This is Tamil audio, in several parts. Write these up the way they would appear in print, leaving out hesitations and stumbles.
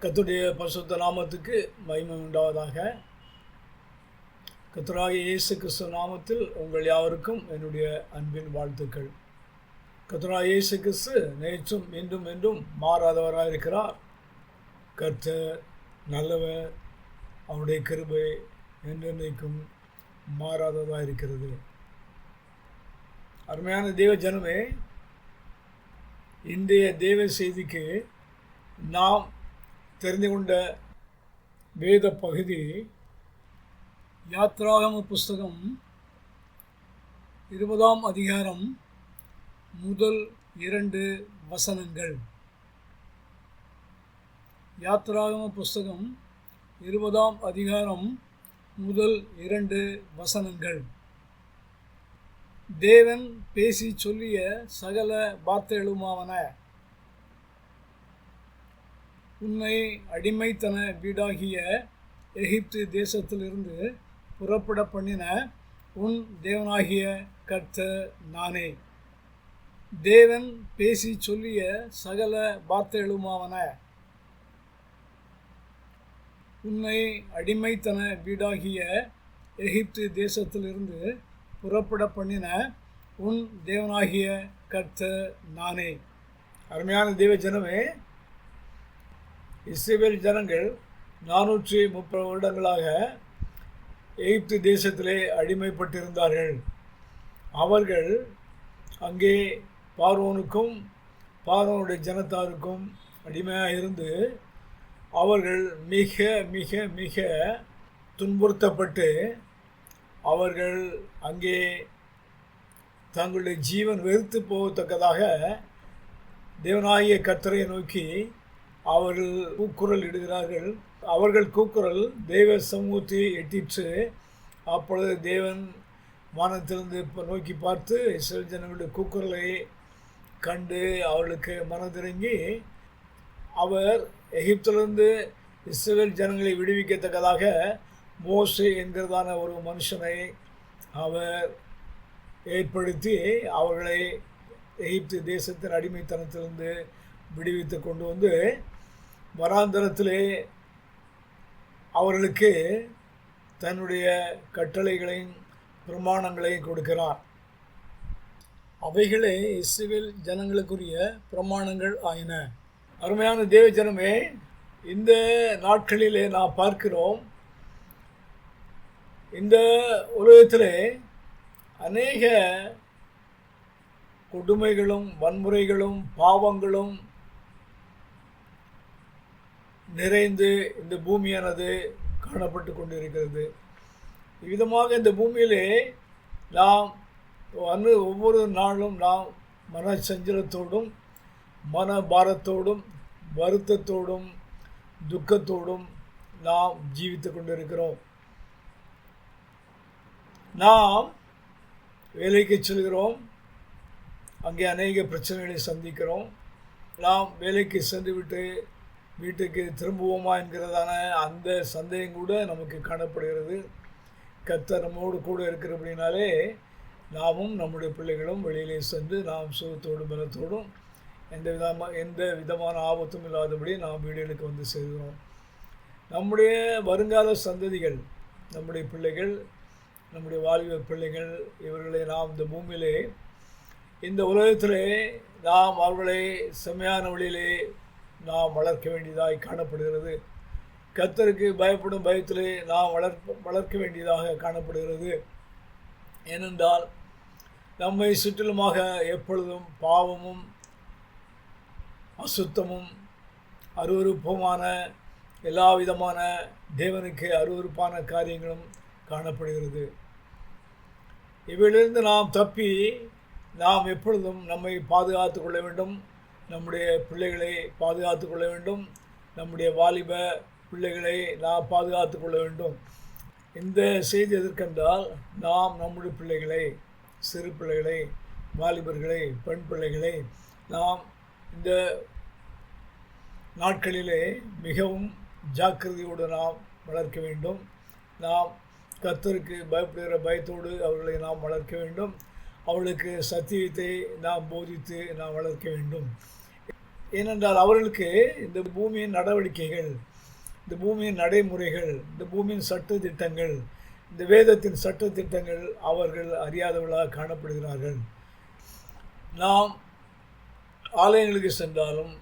கர்த்தருடைய பரிசுத்த நாமத்துக்கு மகிமை உண்டாவதாக. கர்த்தராகிய இயேசு கிறிஸ்து நாமத்தில் உங்கள் யாவருக்கும் என்னுடைய அன்பின் வாழ்த்துக்கள். கர்த்தராகிய இயேசு கிறிஸ்து நேற்றும் இன்றும் என்றும் மாறாதவராக இருக்கிறார். கர்த்தர் நல்லவர், அவருடைய கிருபை என்றென்றைக்கும் மாறாததாக இருக்கிறது. அருமையான தேவ ஜனமே, இன்றைய தேவ செய்திக்கு நாம் தெரிந்து கொண்ட வேத பகுதி யாத்ராகம புஸ்தகம் 20ஆம் அதிகாரம் முதல் 2 வசனங்கள். யாத்ராகம புஸ்தகம் 20ஆம் அதிகாரம் முதல் 2 வசனங்கள். தேவன் பேசி சொல்லிய சகல வார்த்தைகளுமாவன: உன்னை அடிமைத்தன வீடாகிய எகிப்து தேசத்திலிருந்து புறப்பட பண்ணின உன் தேவனாகிய கர்த்தர் நானே. தேவன் பேசி சொல்லிய சகல வார்த்தைகளுமாவன: உன்னை அடிமைத்தன வீடாகிய எகிப்து தேசத்திலிருந்து புறப்பட பண்ணின உன் தேவனாகிய கர்த்தர் நானே. அருமையான தேவ ஜனமே, இஸ்ரவேல் ஜனங்கள் 430 வருடங்களாக எகிப்து தேசத்திலே அடிமைப்பட்டிருந்தார்கள். அவர்கள் அங்கே பார்வோனுக்கும் பார்வோனுடைய ஜனத்தாருக்கும் அடிமையாக இருந்து அவர்கள் மிக மிக மிக துன்புறுத்தப்பட்டு அவர்கள் அங்கே தங்களுடைய ஜீவன் வெறுத்து போகத்தக்கதாக தேவனாகிய கர்த்தரை நோக்கி அவர்கள் கூக்குரல் இடுகிறார்கள். அவர்கள் கூக்குரல் தேவ சமூகத்தை எட்டிற்று. அப்பொழுது தேவன் வானத்திலிருந்து நோக்கி பார்த்து இஸ்ரவேல் ஜனங்களுடைய கூக்குரலை கண்டு அவர்களுக்கு மனதிறங்கி அவர் எகிப்திலிருந்து இஸ்ரவேல் ஜனங்களை விடுவிக்கத்தக்கதாக மோசே என்கிறதான ஒரு மனுஷனை அவர் ஏற்படுத்தி அவர்களை எகிப்து தேசத்தின் அடிமைத்தனத்திலிருந்து விடுவித்து கொண்டு வந்து வனாந்தரத்திலே அவர்களுக்கு தன்னுடைய கட்டளைகளையும் பிரமாணங்களையும் கொடுக்கிறார். அவைகளே இஸ்ரவேல் ஜனங்களுக்குரிய பிரமாணங்கள் ஆயின. அருமையான தேவ ஜனமே, இந்த நாட்களிலே நாம் பார்க்கிறோம், இந்த உலகத்திலே அநேக கொடுமைகளும் வன்முறைகளும் பாவங்களும் நிறைந்து இந்த பூமியானது காணப்பட்டு கொண்டிருக்கிறது. இவ்விதமாக இந்த பூமியிலே நாம் ஒவ்வொரு நாளும் நாம் மன சஞ்சலத்தோடும் மன பாரத்தோடும் வருத்தத்தோடும் துக்கத்தோடும் நாம் ஜீவித்து கொண்டிருக்கிறோம். நாம் வேலைக்கு செல்கிறோம், அங்கே அநேக பிரச்சனைகளை சந்திக்கிறோம். நாம் வேலைக்கு சென்றுவிட்டு வீட்டுக்கு திரும்புவோமா என்கிறதான அந்த சந்தேகம் கூட நமக்கு காணப்படுகிறது. கர்த்தர் நம்மோடு கூட இருக்கிறபடினாலே நாமும் நம்முடைய பிள்ளைகளும் வெளியிலே சென்று நாம் சுகத்தோடும் பலத்தோடும் எந்த விதமான ஆபத்தும் இல்லாதபடி நாம் வீடுகளுக்கு வந்து சேர்கிறோம். நம்முடைய வருங்கால சந்ததிகள், நம்முடைய பிள்ளைகள், நம்முடைய வாலிப பிள்ளைகள், இவர்களை நாம் இந்த பூமியிலே இந்த உலகத்திலே நாம் அவர்களை செம்மையான வழியிலே நாம் வளர்க்க வேண்டியதாக காணப்படுகிறது. கர்த்தருக்கு பயப்படும் பயத்திலே நாம் வளர்க்க வேண்டியதாக காணப்படுகிறது. ஏனென்றால் நம்மை சுற்றிலுமாக எப்பொழுதும் பாவமும் அசுத்தமும் அருவருப்புமான எல்லா விதமான தேவனுக்கு அருவருப்பான காரியங்களும் காணப்படுகிறது. இவையிலிருந்து நாம் தப்பி நாம் எப்பொழுதும் நம்மை பாதுகாத்து கொள்ள வேண்டும், நம்முடைய பிள்ளைகளை பாதுகாத்து கொள்ள வேண்டும், நம்முடைய வாலிப பிள்ளைகளை நாம் பாதுகாத்து கொள்ள வேண்டும். இந்த செய்தி எதற்கென்றால், நாம் நம்முடைய பிள்ளைகளை, சிறு பிள்ளைகளை, வாலிபர்களை, பெண் பிள்ளைகளை நாம் இந்த நாட்களிலே மிகவும் ஜாக்கிரதையோடு நாம் வளர்க்க வேண்டும். நாம் கர்த்தருக்கு பயப்படுகிற பயத்தோடு அவர்களை நாம் வளர்க்க வேண்டும். அவளுக்கு சத்தியத்தை நாம் போதித்து நாம் வளர்க்க வேண்டும். ஏனென்றால் அவர்களுக்கு இந்த பூமியின் நடவடிக்கைகள், இந்த பூமியின் நடைமுறைகள், இந்த பூமியின் சட்ட திட்டங்கள், இந்த வேதத்தின் சட்ட திட்டங்கள் அவர்கள் அறியாதவர்களாக காணப்படுகிறார்கள். நாம் ஆலயங்களுக்கு சென்றாலும்,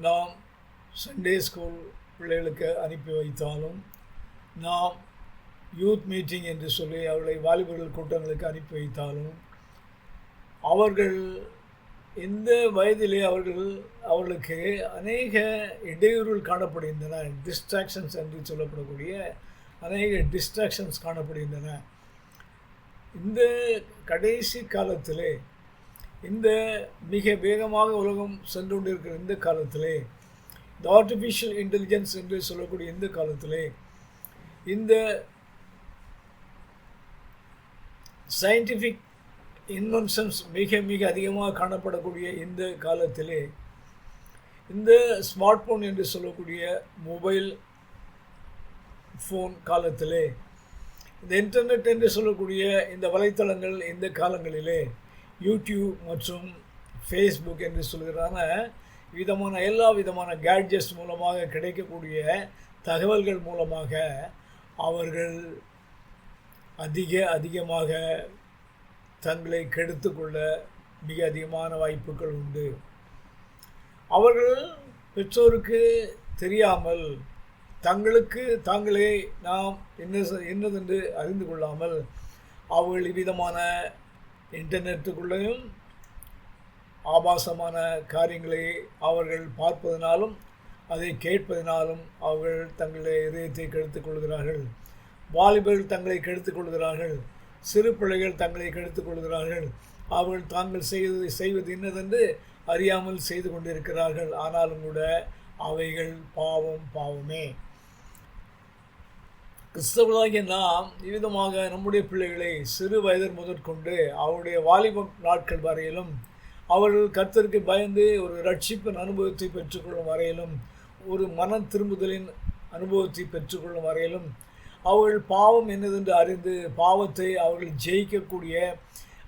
நாம் சண்டே ஸ்கூல் பிள்ளைகளுக்கு அனுப்பி வைத்தாலும், நாம் யூத் மீட்டிங் என்று சொல்லி அவர்களை வாலிபர்கள் கூட்டங்களுக்கு அனுப்பி வைத்தாலும், அவர்கள் இந்த வயதிலே அவர்களுக்கு அநேக இடையூறுகள் காணப்படுகின்றன. டிஸ்ட்ராக்ஷன்ஸ் என்று சொல்லப்படக்கூடிய அநேக டிஸ்ட்ராக்ஷன்ஸ் காணப்படுகின்றன. இந்த கடைசி காலத்திலே, இந்த மிக வேகமாக உலகம் சென்று கொண்டிருக்கிற இந்த காலத்திலே, இந்த ஆர்டிஃபிஷியல் இன்டெலிஜென்ஸ் என்று சொல்லக்கூடிய இந்த காலத்திலே, இந்த சயின்டிஃபிக் இன்வென்ஷன்ஸ் மிக மிக அதிகமாக காணப்படக்கூடிய இந்த காலத்திலே, இந்த ஸ்மார்ட் ஃபோன் என்று சொல்லக்கூடிய மொபைல் ஃபோன் காலத்திலே, இந்த இன்டர்நெட் என்று சொல்லக்கூடிய இந்த வலைத்தளங்கள் இந்த காலங்களிலே, யூடியூப் மற்றும் ஃபேஸ்புக் என்று சொல்கிறான எல்லா விதமான கேட்ஜெட்ஸ் மூலமாக கிடைக்கக்கூடிய தகவல்கள் மூலமாக அவர்கள் அதிகமாக தங்களை கெடுத்துக்கொள்ள மிக அதிகமான வாய்ப்புகள் உண்டு. அவர்கள் பெற்றோருக்கு தெரியாமல், தங்களுக்கு தாங்களே நாம் என்னதென்று அறிந்து கொள்ளாமல், அவர்கள் இவ்விதமான இன்டர்நெட்டுக்குள்ளேயும் ஆபாசமான காரியங்களை அவர்கள் பார்ப்பதனாலும் அதை கேட்பதனாலும் அவர்கள் தங்களுடைய இதயத்தை கெடுத்துக் கொள்கிறார்கள். வாலிபர்கள் தங்களை கெடுத்துக் கொள்கிறார்கள். சிறு பிள்ளைகள் தங்களை கெடுத்துக் கொள்கிறார்கள். அவர்கள் தாங்கள் செய்வது இன்னதென்று அறியாமல் செய்து கொண்டிருக்கிறார்கள். ஆனாலும் கூட அவைகள் பாவமே. கிறிஸ்தவர்களாகிய நாம் இவ்விதமாக நம்முடைய பிள்ளைகளை சிறு வயதில் முதற்கொண்டு அவருடைய வாலிப நாட்கள் வரையிலும், அவர்கள் கர்த்தருக்கு பயந்து ஒரு ரட்சிப்பின் அனுபவத்தை பெற்றுக்கொள்ளும் வரையிலும், ஒரு மன திரும்புதலின் அனுபவத்தை பெற்றுக்கொள்ளும் வரையிலும், அவர்கள் பாவம் என்னதென்று அறிந்து பாவத்தை அவர்கள் ஜெயிக்கக்கூடிய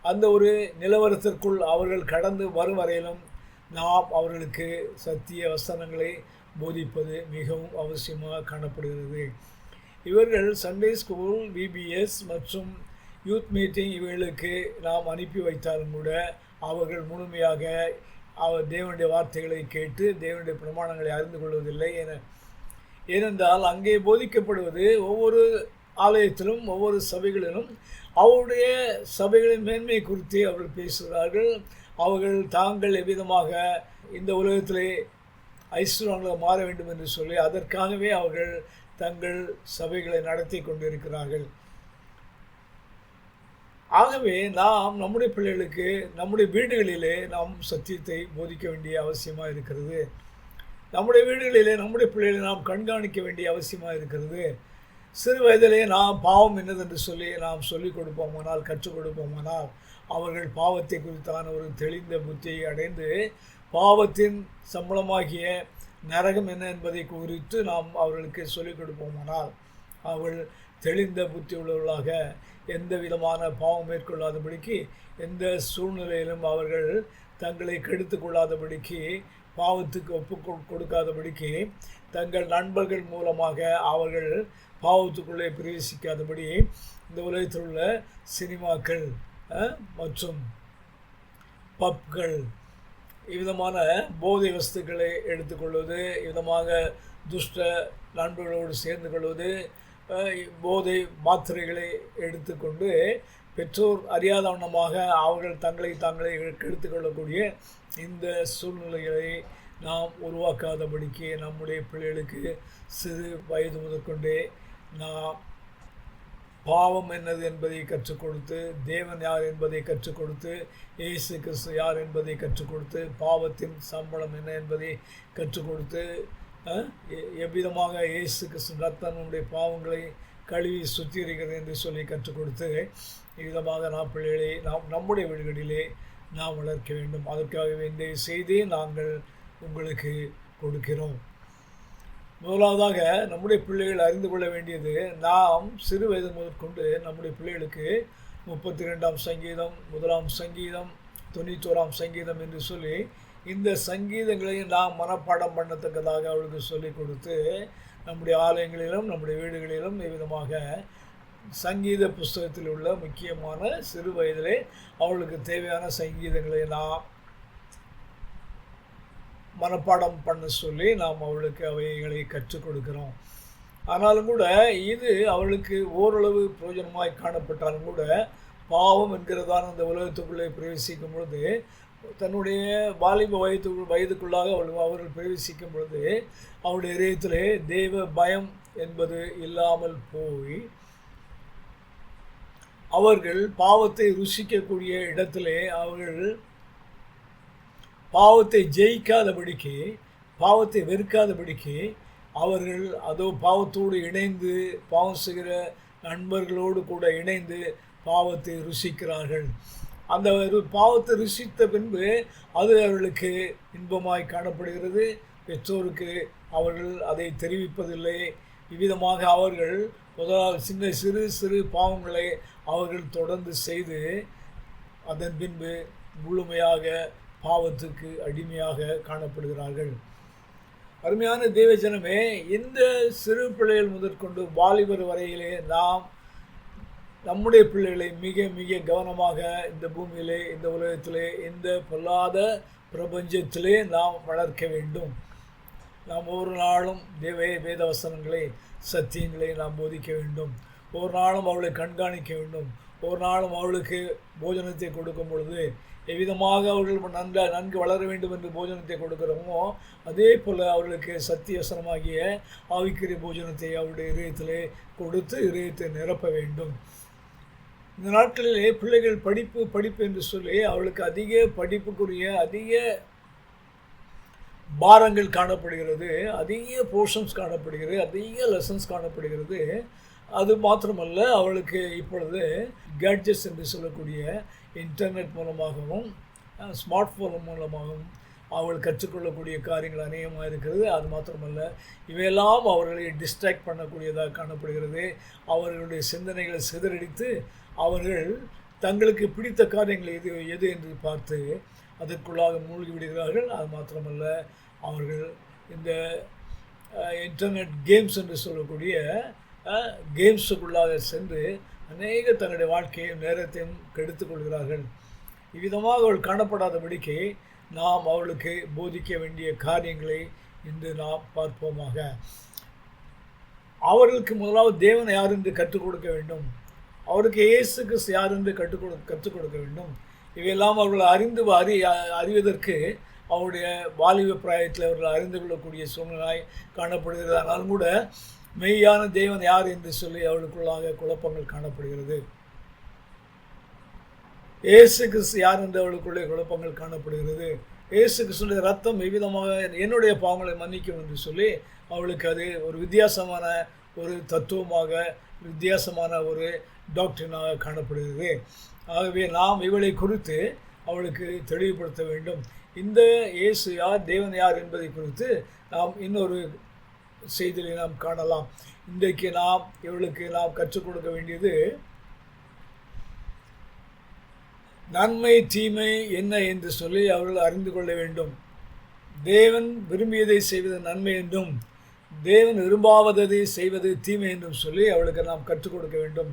அந்த ஒரு நிலவரத்திற்குள் அவர்கள் கடந்து வரும் வரையிலும் நாம் அவர்களுக்கு சத்திய வசனங்களை போதிப்பது மிகவும் அவசியமாக காணப்படுகிறது. இவர்கள் சண்டே ஸ்கூல், விபிஎஸ் மற்றும் யூத் மீட்டிங் இவர்களுக்கு நாம் அனுப்பி வைத்தாலும் கூட அவர்கள் முழுமையாக தேவனுடைய வார்த்தைகளை கேட்டு தேவனுடைய பிரமாணங்களை அறிந்து கொள்வதில்லை. ஏனென்றால் அங்கே போதிக்கப்படுவது ஒவ்வொரு ஆலயத்திலும் ஒவ்வொரு சபைகளிலும் அவருடைய சபைகளின் மேன்மை குறித்து அவர்கள் பேசுகிறார்கள். அவர்கள் தாங்கள் எவ்விதமாக இந்த உலகத்திலே ஐஸ்வர்யங்களாக மாற வேண்டும் என்று சொல்லி அதற்காகவே அவர்கள் தங்கள் சபைகளை நடத்தி கொண்டிருக்கிறார்கள். ஆகவே நாம் நம்முடைய பிள்ளைகளுக்கு நம்முடைய வீடுகளிலே நாம் சத்தியத்தை போதிக்க வேண்டிய அவசியமாக இருக்கிறது. நம்முடைய வீடுகளிலே நம்முடைய பிள்ளைகளை நாம் கண்காணிக்க வேண்டிய அவசியமாக இருக்கிறது. சிறு வயதிலே நாம் பாவம் என்னதென்று சொல்லி நாம் சொல்லிக் கொடுப்போமானால், கற்றுக் கொடுப்போமானால், அவர்கள் பாவத்தை குறித்தான ஒரு தெளிந்த புத்தியை அடைந்து பாவத்தின் சம்பளமாகிய நரகம் என்ன என்பதை குறித்து நாம் அவர்களுக்கு சொல்லிக் கொடுப்போமானால், அவர்கள் தெளிந்த புத்தி உள்ளவர்களாக எந்த விதமான பாவம் மேற்கொள்ளாதபடிக்கு, எந்த சூழ்நிலையிலும் அவர்கள் தங்களை கெடுத்து கொள்ளாதபடிக்கு, பாவத்துக்கு ஒப்பு கொடுக்காதபடிக்கு, தங்கள் நண்பர்கள் மூலமாக அவர்கள் பாவத்துக்குள்ளே பிரவேசிக்காதபடி இந்த உலகத்தில் உள்ள சினிமாக்கள் மற்றும் பப்கள், இவ்விதமான போதை வஸ்துக்களை எடுத்துக்கொள்வது, இவ்விதமாக துஷ்ட நண்பர்களோடு சேர்ந்து கொள்வது, போதை மாத்திரைகளை எடுத்துக்கொண்டு பெற்றோர் அறியாத வண்ணமாக அவர்கள் தாங்களை கெடுத்து கொள்ளக்கூடிய இந்த சூழ்நிலைகளை நாம் உருவாக்காதபடிக்கு நம்முடைய பிள்ளைகளுக்கு சிறு வயது முதற்கொண்டே நாம் பாவம் என்னது என்பதை கற்றுக் கொடுத்து, தேவன் யார் என்பதை கற்றுக் கொடுத்து, இயேசு கிறிஸ்து யார் என்பதை கற்றுக் கொடுத்து, பாவத்தின் சம்பளம் என்ன என்பதை கற்றுக் கொடுத்து, எவ்விதமாக இயேசு கிறிஸ்து ரத்தம் நம்முடைய பாவங்களை கழுவி சுத்திகரிக்கிறது என்று சொல்லி கற்றுக் கொடுத்து, இவ்விதமாக நாம் பிள்ளைகளை நம்முடைய வீடுகளிலே நாம் வளர்க்க வேண்டும். அதற்காகவே இந்த செய்தியை நாங்கள் உங்களுக்கு கொடுக்கிறோம். முதலாவதாக நம்முடைய பிள்ளைகள் அறிந்து கொள்ள வேண்டியது, நாம் சிறு வயது முதற்கொண்டு நம்முடைய பிள்ளைகளுக்கு 32ஆம் சங்கீதம், 1ஆம் சங்கீதம், 91ஆம் சங்கீதம் என்று சொல்லி இந்த சங்கீதங்களை நாம் மனப்பாடம் பண்ணத்தக்கதாக அவளுக்கு சொல்லிக் கொடுத்து நம்முடைய ஆலயங்களிலும் நம்முடைய வீடுகளிலும் இவ்விதமாக சங்கீத புஸ்தகத்தில் உள்ள முக்கியமான சிறு வயதிலே அவளுக்கு தேவையான சங்கீதங்களை நாம் மனப்பாடம் பண்ண சொல்லி நாம் அவளுக்கு அவைகளை கற்றுக் கொடுக்கிறோம். ஆனாலும் கூட இது அவளுக்கு ஓரளவு பிரயோஜனமாய் காணப்பட்டாலும் கூட பாவம் என்கிறதான அந்த உலகத்துக்குள்ளே பிரவேசிக்கும் பொழுது, தன்னுடைய வாலிப வயதுக்குள்ளாக அவர்கள் பிரவேசிக்கும் பொழுது அவருடைய இதயத்திலே தேவ பயம் என்பது இல்லாமல் போய் அவர்கள் பாவத்தை ருசிக்கக்கூடிய இடத்திலே அவர்கள் பாவத்தை ஜெயிக்காதபடிக்கு, பாவத்தை வெறுக்காதபடிக்கு அவர்கள் பாவத்தோடு இணைந்து பாவம் செய்கிற நண்பர்களோடு கூட இணைந்து பாவத்தை ருசிக்கிறார்கள். அந்த பாவத்தை ருசித்த பின்பு அது அவர்களுக்கு இன்பமாய் காணப்படுகிறது. பெற்றோருக்கு அவர்கள் அதை தெரிவிப்பதில்லை. இவ்விதமாக அவர்கள் முதலாவது சிறு சிறு பாவங்களை அவர்கள் தொடர்ந்து செய்து அதன் பின்பு முழுமையாக பாவத்துக்கு அடிமையாக காணப்படுகிறார்கள். அருமையான தேவஜனமே, இந்த சிறு பிள்ளைகள் முதற்கொண்டு வாலிபர் வரையிலே நாம் நம்முடைய பிள்ளைகளை மிக மிக கவனமாக இந்த பூமியிலே, இந்த உலகத்திலே, இந்த பொல்லாத பிரபஞ்சத்திலே நாம் வளர்க்க வேண்டும். நாம் ஒவ்வொரு நாளும் வேத வசனங்களை, சத்தியங்களை நாம் போதிக்க வேண்டும். ஒவ்வொரு நாளும் அவளை கண்காணிக்க வேண்டும். ஒவ்வொரு நாளும் அவளுக்கு போஜனத்தை கொடுக்கும் பொழுது எவ்விதமாக அவர்கள் நன்கு வளர வேண்டும் என்று போஜனத்தை கொடுக்கிறோமோ அதே போல் அவர்களுக்கு சத்தியவசனமாகிய ஆவிக்குரிய போஜனத்தை அவருடைய இதயத்திலே கொடுத்து இதயத்தை நிரப்ப வேண்டும். இந்த நாட்களிலே பிள்ளைகள் படிப்பு என்று சொல்லி அவளுக்கு அதிக படிப்புக்குரிய அதிக பாரங்கள் காணப்படுகிறது, அதிக போர்ஷன்ஸ் காணப்படுகிறது, அதிக லெசன்ஸ் காணப்படுகிறது. அது மாத்திரமல்ல, அவளுக்கு இப்பொழுது கேட்ஜெட்ஸ் என்று சொல்லக்கூடிய இன்டர்நெட் மூலமாகவும் ஸ்மார்ட் ஃபோன் மூலமாகவும் அவள் கற்றுக்கொள்ளக்கூடிய காரியங்கள் அநேகமாக இருக்கிறது. அது மாத்திரமல்ல, இவையெல்லாம் அவர்களை டிஸ்ட்ராக்ட் பண்ணக்கூடியதாக காணப்படுகிறது. அவர்களுடைய சிந்தனைகளை சிதறடித்து அவர்கள் தங்களுக்கு பிடித்த காரியங்கள் எது என்று பார்த்து அதற்குள்ளாக மூழ்கி விடுகிறார்கள். அது மாத்திரமல்ல, அவர்கள் இந்த இன்டர்நெட் கேம்ஸ் என்று சொல்லக்கூடிய கேம்ஸுக்குள்ளாக சென்று அநேக தன்னுடைய வாழ்க்கையும் நேரத்தையும் கெடுத்துக் கொள்கிறார்கள். இவ்விதமாக அவள் காணப்படாதபடிக்கு நாம் அவளுக்கு போதிக்க வேண்டிய காரியங்களை இன்று நாம் பார்ப்போமாக. அவர்களுக்கு முதலாவது தேவன் யார் என்று கற்றுக் கொடுக்க வேண்டும். அவருக்கு இயேசு கிறிஸ்து யார் என்று கற்றுக் கொடுக்க வேண்டும். இவையெல்லாம் அவர்கள் அறிவதற்கு அவருடைய வாலிப பிராயத்தில் அவர்கள் அறிந்து கொள்ளக்கூடிய சூழ்நிலை காணப்படுகிறது. ஆனாலும் கூட மெய்யான தேவன் யார் என்று சொல்லி அவளுக்குள்ளாக குழப்பங்கள் காணப்படுகிறது. இயேசு கிறிஸ்து யார் என்று அவளுக்குள்ளே குழப்பங்கள் காணப்படுகிறது. இயேசு கிறிஸ்துடைய ரத்தம் எவ்விதமாக என்னுடைய பாவங்களை மன்னிக்கும் என்று சொல்லி அவளுக்கு அது ஒரு வித்தியாசமான ஒரு தத்துவமாக, வித்தியாசமான ஒரு டாக்டரினாக காணப்படுகிறது. ஆகவே நாம் இவளை குறித்து அவளுக்கு தெளிவுபடுத்த வேண்டும். இந்த இயேசு யார், தேவன் யார் என்பதை குறித்து நாம் இன்னொரு செய்தியை நாம் காணலாம். இன்றைக்கு இவளுக்கு நாம் கற்றுக் கொடுக்க வேண்டியது நன்மை தீமை என்ன என்று சொல்லி அவர்கள் அறிந்து கொள்ள வேண்டும். தேவன் விரும்பியதை செய்வது நன்மை என்றும் தேவன் விரும்பாவதை செய்வது தீமை என்றும் சொல்லி அவளுக்கு நாம் கற்றுக் கொடுக்க வேண்டும்.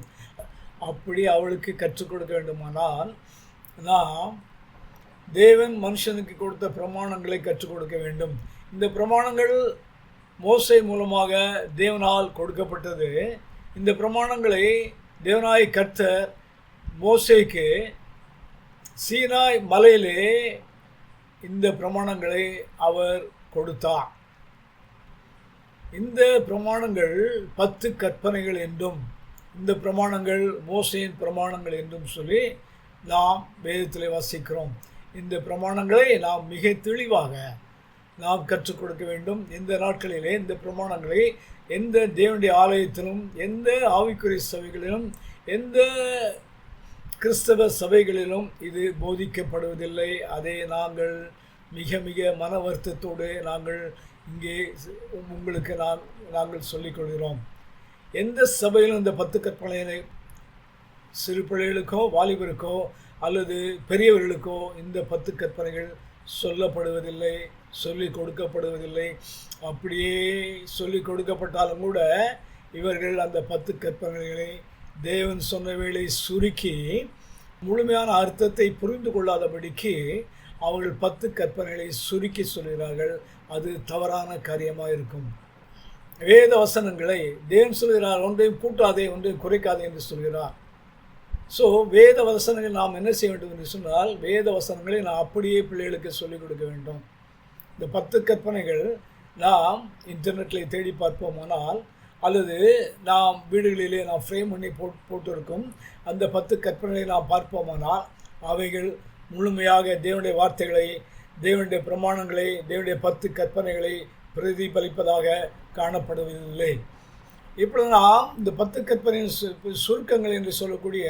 அப்படி அவளுக்கு கற்றுக் கொடுக்க வேண்டுமானால் நாம் தேவன் மனுஷனுக்கு கொடுத்த பிரமாணங்களை கற்றுக் கொடுக்க வேண்டும். இந்த பிரமாணங்கள் மோசே மூலமாக தேவனால் கொடுக்கப்பட்டது. இந்த பிரமாணங்களை தேவனாய் கர்த்தர் மோசேக்கு சீனாய் மலையிலே இந்த பிரமாணங்களை அவர் கொடுத்தார். இந்த பிரமாணங்கள் 10 கற்பனைகள் என்றும் இந்த பிரமாணங்கள் மோசேயின் பிரமாணங்கள் என்றும் சொல்லி நாம் வேதத்திலே வாசிக்கிறோம். இந்த பிரமாணங்களை நாம் மிக தெளிவாக நாம் கற்றுக் கொடுக்க வேண்டும். இந்த நாட்களிலே இந்த பிரமாணங்களை எந்த தேவனுடைய ஆலயத்திலும், எந்த ஆவிக்குரிய சபைகளிலும், எந்த கிறிஸ்தவ சபைகளிலும் இது போதிக்கப்படுவதில்லை. அதை நாங்கள் மிக மிக மன வருத்தத்தோடு நாங்கள் இங்கே உங்களுக்கு நாங்கள் சொல்லிக்கொள்கிறோம். எந்த சபையிலும் இந்த 10 கற்பனைகளை சிறு பிள்ளைகளுக்கோ வாலிபருக்கோ அல்லது பெரியவர்களுக்கோ இந்த 10 கற்பனைகள் சொல்லப்படுவதில்லை, சொல்லிக் கொடுக்கப்படுவதில்லை. அப்படியே சொல்லிக் கொடுக்கப்பட்டாலும் கூட இவர்கள் அந்த 10 கற்பனைகளை தேவன் சொன்ன வேளை சுருக்கி முழுமையான அர்த்தத்தை புரிந்து கொள்ளாதபடிக்கு அவர்கள் 10 கற்பனைகளை சுருக்கி சொல்கிறார்கள். அது தவறான காரியமாக இருக்கும். வேத வசனங்களை தேவன் சொல்கிறார், ஒன்றையும் கூட்டாதே ஒன்றையும் குறைக்காதே என்று சொல்கிறார். ஸோ வேத வசனங்கள் நாம் என்ன செய்ய வேண்டும் என்று சொன்னால், வேத வசனங்களை நாம் அப்படியே பிள்ளைகளுக்கு சொல்லிக் கொடுக்க வேண்டும். இந்த 10 கற்பனைகள் நாம் இன்டர்நெட்டில் தேடி பார்ப்போமானால், அல்லது நாம் வீடுகளிலே நாம் ஃப்ரேம் பண்ணி போட்டிருக்கும் அந்த 10 கற்பனைகளை நாம் பார்ப்போமானால், அவைகள் முழுமையாக தேவனுடைய வார்த்தைகளை, தேவனுடைய பிரமாணங்களை, தேவனுடைய 10 கற்பனைகளை பிரதிபலிப்பதாக காணப்படுவதில்லை. இப்பொழுது நாம் இந்த 10 கற்பனையின் சுருக்கங்கள் என்று சொல்லக்கூடிய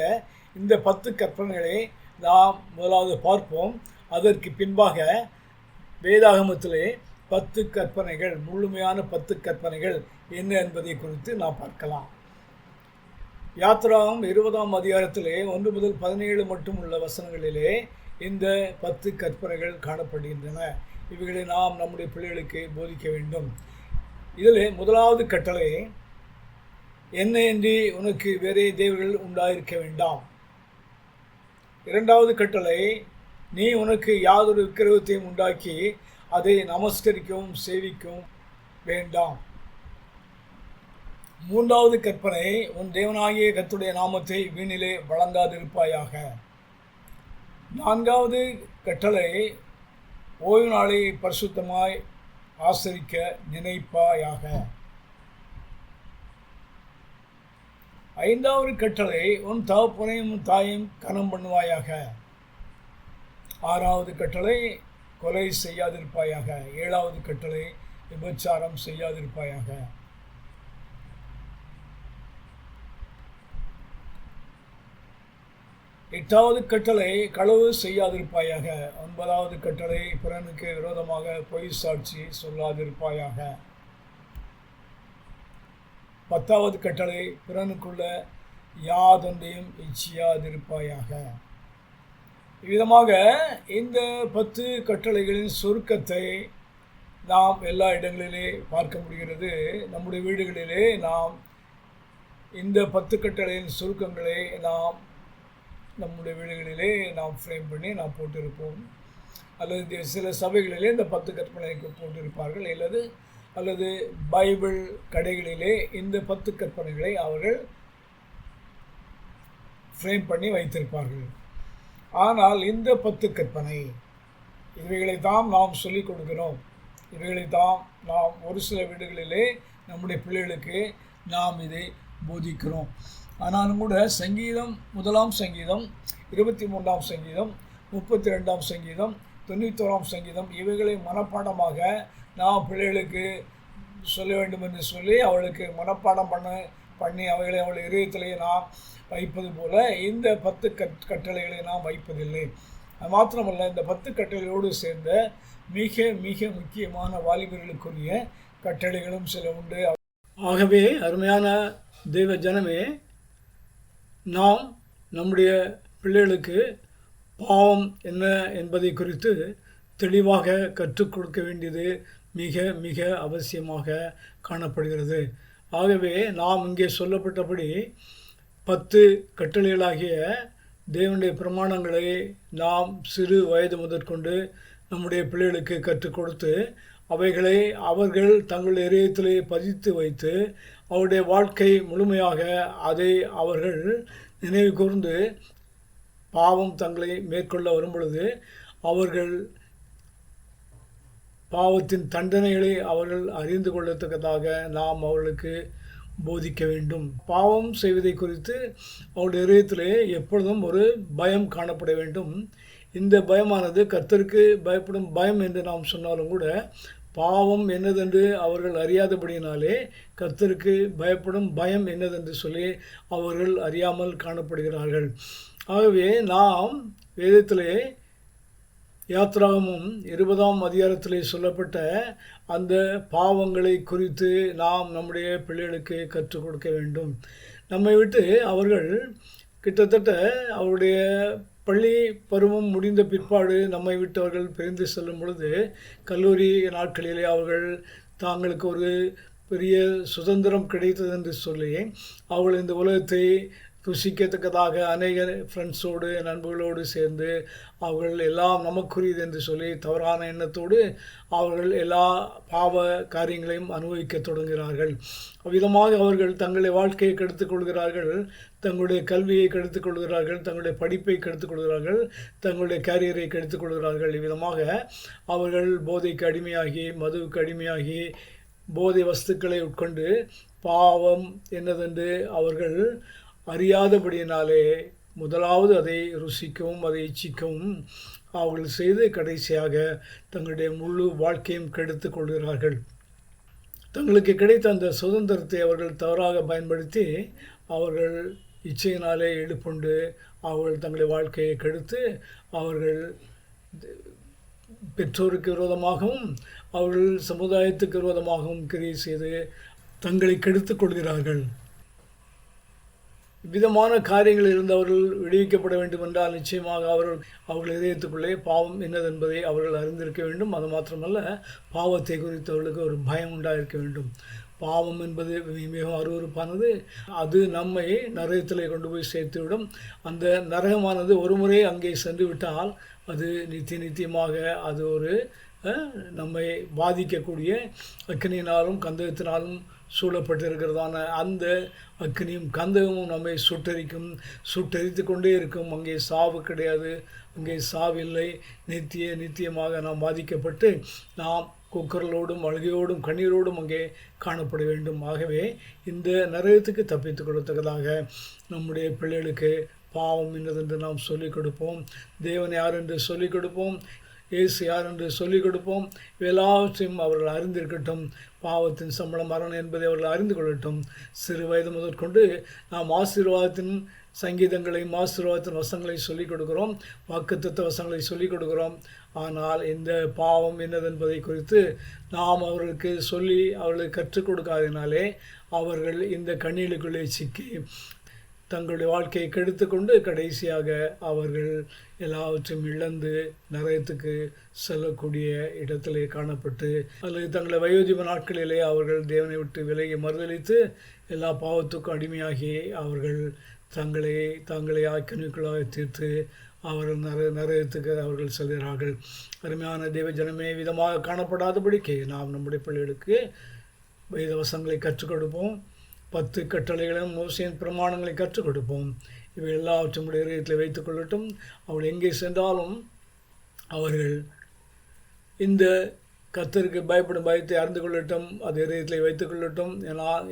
இந்த 10 கற்பனைகளை நாம் முதலாவது பார்ப்போம். அதற்கு பின்பாக வேதாகமத்திலே 10 கற்பனைகள், முழுமையான 10 கற்பனைகள் என்ன என்பதை குறித்து நாம் பார்க்கலாம். யாத்திராகமம் 20ஆம் அதிகாரத்திலே 1 முதல் 17 மட்டும் உள்ள வசனங்களிலே இந்த 10 கற்பனைகள் காணப்படுகின்றன. இவைகளை நாம் நம்முடைய பிள்ளைகளுக்கு போதிக்க வேண்டும். இதில் முதலாவது கட்டளை, என்னையன்றி உனக்கு வேறே தேவர்கள் உண்டாயிருக்க வேண்டாம். இரண்டாவது கட்டளை, நீ உனக்கு யாதொரு விக்கிரகத்தையும் உண்டாக்கி அதை நமஸ்கரிக்கவும் சேவிக்கவும் வேண்டாம். மூன்றாவது கற்பனை, உன் தேவனாகிய கர்த்தருடைய நாமத்தை வீணிலே வழங்காதிருப்பாயாக. நான்காவது கட்டளை, ஓய்வு நாளை பரிசுத்தமாய் ஆசரிக்க நினைப்பாயாக. ஐந்தாவது கட்டளை, உன் தகப்பனையும் தாயையும் கனம் பண்ணுவாயாக. ஆறாவது கட்டளை, கொலை செய்யாதிருப்பாயாக. ஏழாவது கட்டளை, விபச்சாரம் செய்யாதிருப்பாயாக. எட்டாவது கட்டளை, களவு செய்யாதிருப்பாயாக. ஒன்பதாவது கட்டளை, பிறனுக்கு விரோதமாக பொய் சாட்சி சொல்லாதிருப்பாயாக. 10வது கட்டளை, பிறனுக்குள்ள யாதொன்றையும் இச்சியாதிருப்பாயாக. இவ்விதமாக இந்த 10 கட்டளைகளின் சுருக்கத்தை நாம் எல்லா இடங்களிலே பார்க்க முடிகிறது. நம்முடைய வீடுகளிலே நாம் இந்த 10 கட்டளையின் சுருக்கங்களை நாம் நம்முடைய வீடுகளிலே நாம் ஃப்ரேம் பண்ணி நாம் போட்டிருப்போம். அல்லது சில சபைகளிலே இந்த 10 கற்பனைக்கு போட்டிருப்பார்கள். அல்லது பைபிள் கடைகளிலே இந்த 10 கற்பனைகளை அவர்கள் ஃப்ரேம் பண்ணி வைத்திருப்பார்கள். ஆனால் இந்த 10 கற்பனை, இவைகளை தான் நாம் சொல்லிக் கொடுக்கிறோம். இவைகளை தான் நாம் ஒரு சில வீடுகளிலே நம்முடைய பிள்ளைகளுக்கு நாம் இதை போதிக்கிறோம். ஆனாலும் கூட சங்கீதம், 1ஆம் சங்கீதம், 23ஆம் சங்கீதம், 32ஆம் சங்கீதம், 91ஆம் சங்கீதம், இவைகளை மனப்பாடமாக நாம் பிள்ளைகளுக்கு சொல்ல வேண்டும் என்று சொல்லி அவளுக்கு மனப்பாடம் பண்ணி அவைகளை அவள் இதயத்திலேயே நாம் வைப்பது போல இந்த 10 கட்டளைகளை நாம் வைப்பதில்லை. அது மாத்திரமல்ல, இந்த 10 கட்டளையோடு சேர்ந்த மிக மிக முக்கியமான வாலிபர்களுக்குரிய கட்டளைகளும் சில உண்டு. ஆகவே அருமையான தெய்வ ஜனமே, நாம் நம்முடைய பிள்ளைகளுக்கு பாவம் என்ன என்பதை குறித்து தெளிவாக கற்றுக் கொடுக்க வேண்டியது மிக மிக அவசியமாக காணப்படுகிறது. ஆகவே நாம் இங்கே சொல்லப்பட்டபடி 10 கட்டளைகளாகிய தேவனுடைய பிரமாணங்களை நாம் சிறு வயது முதற்கொண்டு நம்முடைய பிள்ளைகளுக்கு கற்றுக் கொடுத்து அவைகளை அவர்கள் தங்கள் இதயத்திலே பதித்து வைத்து அவருடைய வாழ்க்கை முழுமையாக அதை அவர்கள் நினைவு கூர்ந்து பாவம் தங்களை மேற்கொள்ள வரும்பொழுது அவர்கள் பாவத்தின் தண்டனைகளை அவர்கள் அறிந்து கொள்ளத்தக்கதாக நாம் அவர்களுக்கு போதிக்க வேண்டும். பாவம் செய்வதை குறித்து அவருடைய இதயத்திலே எப்பொழுதும் ஒரு பயம் காணப்பட வேண்டும். இந்த பயமானது கர்த்தருக்கு பயப்படும் பயம் என்று நாம் சொன்னாலும் கூட பாவம் என்னதென்று அவர்கள் அறியாதபடியினாலே கர்த்தருக்கு பயப்படும் பயம் என்னதென்று சொல்லி அவர்கள் அறியாமல் காணப்படுகிறார்கள். ஆகவே நாம் வேதத்திலே யாத்திராகமம் 20ஆம் அதிகாரத்திலே சொல்லப்பட்ட அந்த பாவங்களை குறித்து நாம் நம்முடைய பிள்ளைகளுக்கு கற்றுக் கொடுக்க வேண்டும். நம்மை விட்டு அவர்கள் கிட்டத்தட்ட அவருடைய பள்ளி பருவம் முடிந்த பிற்பாடு நம்மை விட்டு அவர்கள் பிரிந்து செல்லும் பொழுது கல்லூரி நாட்களிலே அவர்கள் தாங்களுக்கு ஒரு பெரிய சுதந்திரம் கிடைத்தது என்று சொல்லி அவர்கள் இந்த உலகத்தை ருசிக்கத்தக்கதாக அநேக ஃப்ரெண்ட்ஸோடு நண்பர்களோடு சேர்ந்து அவர்கள் எல்லாம் நமக்குரியது என்று சொல்லி தவறான எண்ணத்தோடு அவர்கள் எல்லா பாவ காரியங்களையும் அனுபவிக்க தொடங்குகிறார்கள். அவ்விதமாக அவர்கள் தங்களுடைய வாழ்க்கையை கெடுத்துக் கொள்கிறார்கள், தங்களுடைய கல்வியை கெடுத்துக் கொள்கிறார்கள், தங்களுடைய படிப்பை கெடுத்துக் கொள்கிறார்கள், தங்களுடைய கேரியரை கெடுத்துக் கொள்கிறார்கள். இவ்விதமாக அவர்கள் போதைக்கு அடிமையாகி, மதுவுக்கு அடிமையாகி, போதை வஸ்துக்களை உட்கொண்டு பாவம் என்னதென்று அவர்கள் அறியாதபடியினாலே முதலாவது அதை ருசிக்கவும் அதை இச்சிக்கவும் அவர்கள் செய்து கடைசியாக தங்களுடைய முழு வாழ்க்கையும் கெடுத்து கொள்கிறார்கள். தங்களுக்கு கிடைத்த அந்த சுதந்திரத்தை அவர்கள் தவறாக பயன்படுத்தி அவர்கள் இச்சையினாலே ஈடுபட்டு அவர்கள் தங்களுடைய வாழ்க்கையை கெடுத்து அவர்கள் பெற்றோருக்கு விரோதமாகவும் அவர்கள் சமுதாயத்துக்கு விரோதமாகவும் கிரியை செய்து தங்களை கெடுத்து கொள்கிறார்கள். விதமான காரியங்கள் இருந்தவர்கள் விடுவிக்கப்பட வேண்டும் என்றால் நிச்சயமாக அவர்கள் இதயத்துக்குள்ளே பாவம் என்னதென்பதை அவர்கள் அறிந்திருக்க வேண்டும். அது மாத்திரமல்ல, பாவத்தை குறித்தவர்களுக்கு ஒரு பயம் உண்டாயிருக்க வேண்டும். பாவம் என்பது மிகவும் அருவருப்பானது. அது நம்மை நரகத்திலே கொண்டு போய் சேர்த்துவிடும். அந்த நரகமானது ஒரு முறை அங்கே சென்று விட்டால் அது நித்தியமாக அது ஒரு நம்மை பாதிக்கக்கூடிய அக்கினியினாலும் கந்தகத்தினாலும் சூழப்பட்டிருக்கிறதான அந்த அக்கினியும் கந்தகமும் நம்மை சுட்டரித்து கொண்டே இருக்கும். அங்கே சாவு கிடையாது, அங்கே சாவில்லை. நித்தியமாக நாம் பாதிக்கப்பட்டு நாம் குக்கரலோடும் அழுகையோடும் கண்ணீரோடும் அங்கே காணப்பட வேண்டும். ஆகவே இந்த நரகத்துக்கு தப்பித்துக் கொள்ளத்தக்கதாக நம்முடைய பிள்ளைகளுக்கு பாவம் என்னதென்று நாம் சொல்லிக் கொடுப்போம். தேவன் யார் என்று சொல்லிக் கொடுப்போம். இயேசு யார் என்று சொல்லிக் கொடுப்போம். எல்லாவற்றையும் அவர்கள் அறிந்திருக்கட்டும். பாவத்தின் சம்பளம் மரணம் என்பதை அவர்கள் அறிந்து கொள்ளட்டும். சிறு வயது முதற்கொண்டு நாம் ஆசீர்வாதத்தின் சங்கீதங்களையும் ஆசீர்வாதத்தின் வசங்களை சொல்லிக் கொடுக்கிறோம், வாக்குத்தத்த வசங்களை சொல்லிக் கொடுக்கிறோம். ஆனால் இந்த பாவம் என்னதென்பதை குறித்து நாம் அவர்களுக்கு சொல்லி அவர்களுக்கு கற்றுக் கொடுக்காததினாலே அவர்கள் இந்த கண்ணீருக்குள்ளே சிக்கி தங்களுடைய வாழ்க்கையை கெடுத்து கொண்டு கடைசியாக அவர்கள் எல்லாவற்றையும் இழந்து நரகத்துக்கு செல்லக்கூடிய இடத்திலே காணப்பட்டு அல்லது தங்களை வயோதிப நாட்களிலே அவர்கள் தேவனை விட்டு விலகி மறுதளித்து எல்லா பாவத்துக்கும் அடிமையாகி அவர்கள் தங்களை ஆக்கினிக்குள்ளாக தீர்த்து அவர்கள் நரகத்துக்கு அவர்கள் செல்கிறார்கள். அருமையான தேவ ஜனமே, விதமாக காணப்படாதபடிக்கு நாம் நம்முடைய பிள்ளைகளுக்கு வேத வசனங்களை கற்றுக் கொடுப்போம். 10 கட்டளைகளும் மோசேயின் பிரமாணங்களை கற்றுக் கொடுப்போம். இவை எல்லாவற்றும் இதயத்தில் வைத்துக் கொள்ளட்டும். அவர்கள் எங்கே சென்றாலும் அவர்கள் இந்த கர்த்தருக்கு பயப்படும் பயத்தை அறிந்து கொள்ளட்டும், அது இதயத்தில் வைத்துக் கொள்ளட்டும்.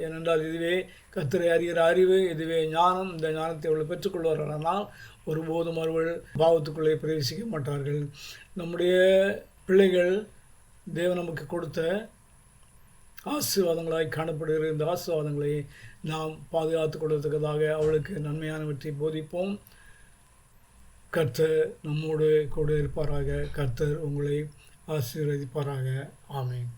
ஏனென்றால் இதுவே கர்த்தரை அறிகிற அறிவு, இதுவே ஞானம். இந்த ஞானத்தை அவர்கள் பெற்றுக்கொள்வார்கள். ஆனால் ஒருபோதும் அவர்கள் பாவத்துக்குள்ளே பிரவேசிக்க மாட்டார்கள். நம்முடைய பிள்ளைகள் தேவன் நமக்கு கொடுத்த ஆசீர்வாதங்களாய் காணப்படுகிற இந்த ஆசீர்வாதங்களை நாம் பாதுகாத்துக் கொள்ளத்தக்கதாக அவளுக்கு நன்மையானவற்றை போதிப்போம். கர்த்தர் நம்மோடு கூட இருப்பாராக. கர்த்தர் உங்களை ஆசீர்வதிப்பாராக. ஆமென்.